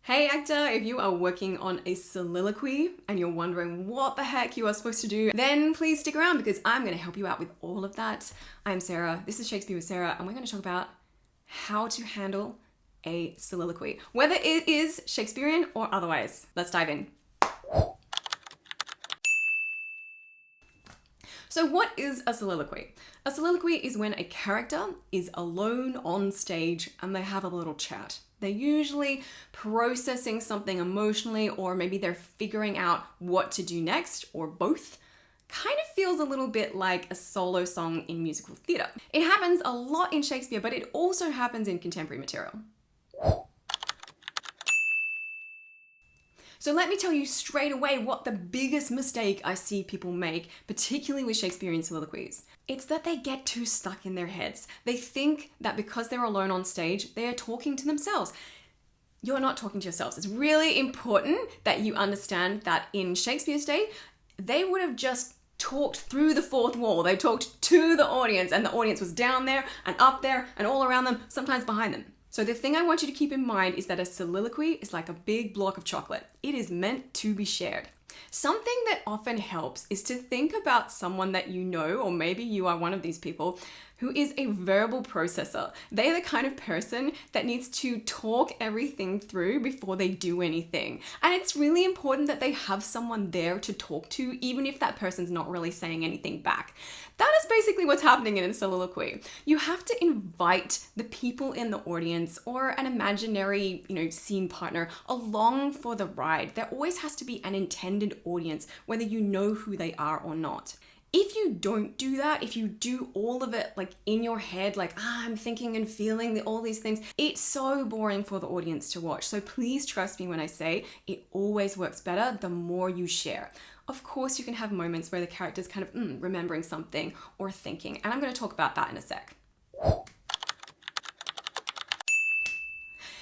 Hey actor, if you are working on a soliloquy and you're wondering what the heck you are supposed to do, then please stick around because I'm going to help you out with all of that. I'm Sarah, this is Shakespeare with Sarah, and we're going to talk about how to handle a soliloquy, whether it is Shakespearean or otherwise. Let's dive in. So what is a soliloquy? A soliloquy is when a character is alone on stage and they have a little chat. They're usually processing something emotionally, or maybe they're figuring out what to do next, or both. Kind of feels a little bit like a solo song in musical theatre. It happens a lot in Shakespeare, but it also happens in contemporary material. So let me tell you straight away what the biggest mistake I see people make, particularly with Shakespearean soliloquies. It's that they get too stuck in their heads. They think that because they're alone on stage, they are talking to themselves. You're not talking to yourselves. It's really important that you understand that in Shakespeare's day, they would have just talked through the fourth wall. They talked to the audience, and the audience was down there and up there and all around them, sometimes behind them. So the thing I want you to keep in mind is that a soliloquy is like a big block of chocolate. It is meant to be shared. Something that often helps is to think about someone that you know, or maybe you are one of these people, who is a verbal processor. They're the kind of person that needs to talk everything through before they do anything. And it's really important that they have someone there to talk to, even if that person's not really saying anything back. That is basically what's happening in a soliloquy. You have to invite the people in the audience or an imaginary, scene partner along for the ride. There always has to be an intended audience, whether you know who they are or not. If you don't do that, if you do all of it like in your head, like I'm thinking and feeling all these things, it's so boring for the audience to watch. So please trust me when I say it always works better the more you share. Of course, you can have moments where the character's kind of remembering something or thinking, and I'm going to talk about that in a sec.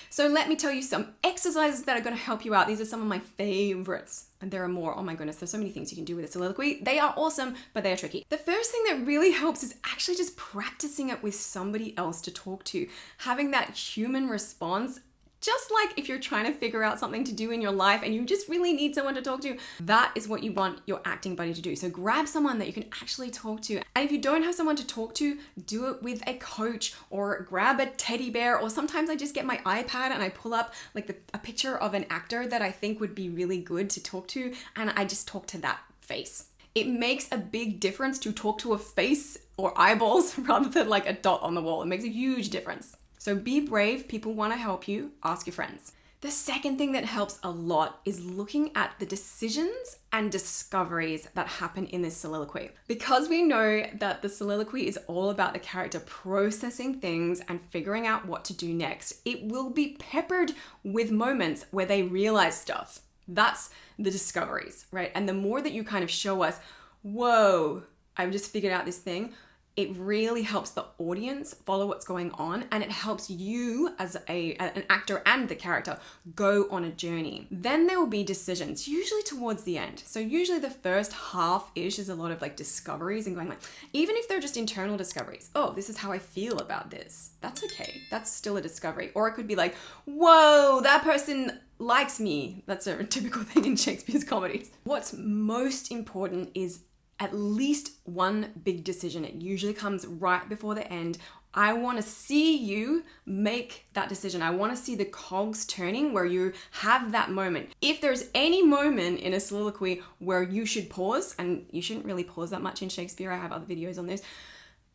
So let me tell you some exercises that are going to help you out. These are some of my favorites. And there are more. Oh my goodness, there's so many things you can do with a soliloquy. They are awesome, but they are tricky. The first thing that really helps is actually just practicing it with somebody else to talk to. Having that human response, just like if you're trying to figure out something to do in your life and you just really need someone to talk to, that is what you want your acting buddy to do. So grab someone that you can actually talk to. And if you don't have someone to talk to, do it with a coach or grab a teddy bear, or sometimes I just get my iPad and I pull up like a picture of an actor that I think would be really good to talk to, and I just talk to that face. It makes a big difference to talk to a face or eyeballs rather than like a dot on the wall. It makes a huge difference. So be brave, people want to help you, ask your friends. The second thing that helps a lot is looking at the decisions and discoveries that happen in this soliloquy. Because we know that the soliloquy is all about the character processing things and figuring out what to do next, it will be peppered with moments where they realize stuff. That's the discoveries, right? And the more that you kind of show us, whoa, I've just figured out this thing, it really helps the audience follow what's going on, and it helps you as an actor and the character go on a journey. Then there will be decisions, usually towards the end. So usually the first half-ish is a lot of like discoveries and going like, even if they're just internal discoveries, oh, this is how I feel about this. That's okay. That's still a discovery. Or it could be like, whoa, that person likes me. That's a typical thing in Shakespeare's comedies. What's most important is at least one big decision. It usually comes right before the end. I want to see you make that decision. I want to see the cogs turning where you have that moment. If there's any moment in a soliloquy where you should pause, and you shouldn't really pause that much in Shakespeare, I have other videos on this,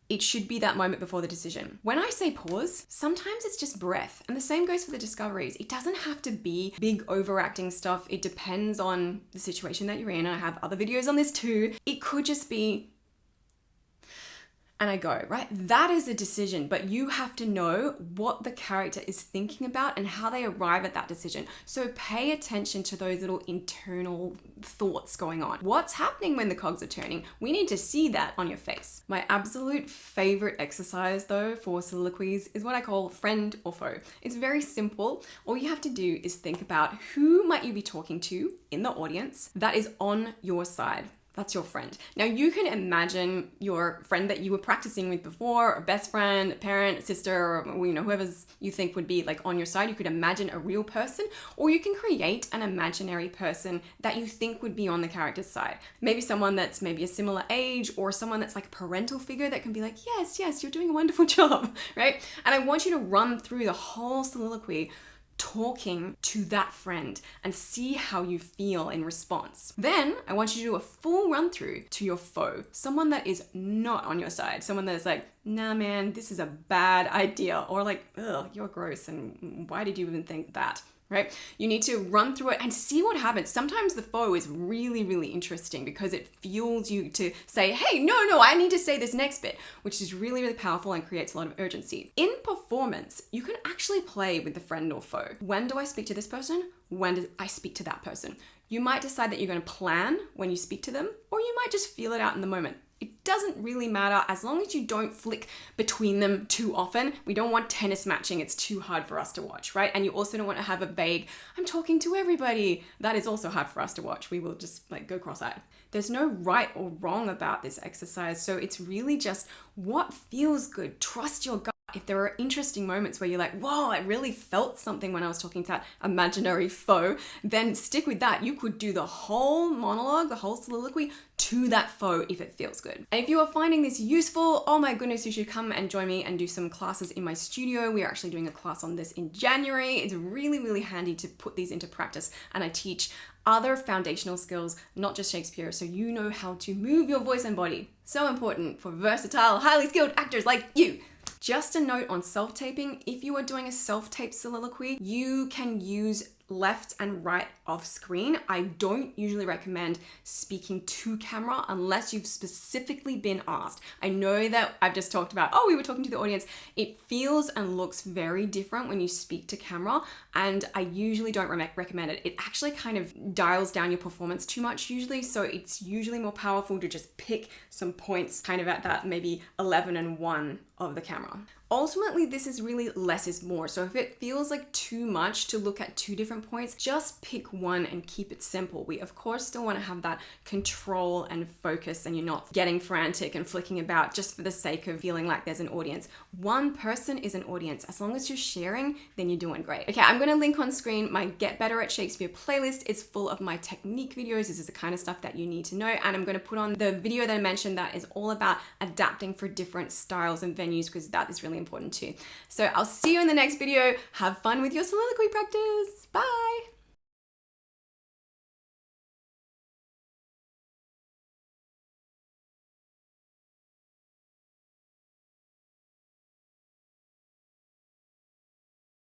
it should be that moment before the decision. When I say pause, sometimes it's just breath. And the same goes for the discoveries. It doesn't have to be big overacting stuff. It depends on the situation that you're in. I have other videos on this too. It could just be, and I go, right? That is a decision, but you have to know what the character is thinking about and how they arrive at that decision. So pay attention to those little internal thoughts going on. What's happening when the cogs are turning? We need to see that on your face. My absolute favorite exercise though for soliloquies is what I call friend or foe. It's very simple. All you have to do is think about who might you be talking to in the audience that is on your side. That's your friend. Now you can imagine your friend that you were practicing with before, a best friend, a parent, a sister, or whoever's you think would be like on your side. You could imagine a real person, or you can create an imaginary person that you think would be on the character's side. Maybe someone that's maybe a similar age, or someone that's like a parental figure that can be like, yes, you're doing a wonderful job, right? And I want you to run through the whole soliloquy talking to that friend and see how you feel in response. Then I want you to do a full run through to your foe, someone that is not on your side, someone that is like, nah man, this is a bad idea, or like, ugh, you're gross and why did you even think that? Right? You need to run through it and see what happens. Sometimes the foe is really, really interesting because it fuels you to say, hey, no, I need to say this next bit, which is really, really powerful and creates a lot of urgency. In performance, you can actually play with the friend or foe. When do I speak to this person? When do I speak to that person? You might decide that you're going to plan when you speak to them, or you might just feel it out in the moment. It doesn't really matter as long as you don't flick between them too often. We don't want tennis matching. It's too hard for us to watch, right? And you also don't want to have a vague, I'm talking to everybody. That is also hard for us to watch. We will just like go cross-eyed. There's no right or wrong about this exercise. So it's really just what feels good. Trust your gut. If there are interesting moments where you're like, whoa, I really felt something when I was talking to that imaginary foe, then stick with that. You could do the whole monologue, the whole soliloquy to that foe if it feels good. And if you are finding this useful, oh my goodness, you should come and join me and do some classes in my studio. We are actually doing a class on this in January. It's really, really handy to put these into practice. And I teach other foundational skills, not just Shakespeare, so you know how to move your voice and body. So important for versatile, highly skilled actors like you. Just a note on self-taping, if you are doing a self-tape soliloquy, you can use left and right off screen. I don't usually recommend speaking to camera unless you've specifically been asked. I know that I've just talked about, we were talking to the audience. It feels and looks very different when you speak to camera, and I usually don't recommend it. It actually kind of dials down your performance too much usually, so it's usually more powerful to just pick some points kind of at that maybe 11 and 1 of the camera. Ultimately, this is really less is more. So if it feels like too much to look at 2 different points, just pick one and keep it simple. We of course still want to have that control and focus, and you're not getting frantic and flicking about just for the sake of feeling like there's an audience. One person is an audience. As long as you're sharing, then you're doing great. Okay, I'm going to link on screen my Get Better at Shakespeare playlist. It's full of my technique videos. This is the kind of stuff that you need to know. And I'm going to put on the video that I mentioned that is all about adapting for different styles and venues, because that is really important too. So I'll see you in the next video. Have fun with your soliloquy practice. Bye.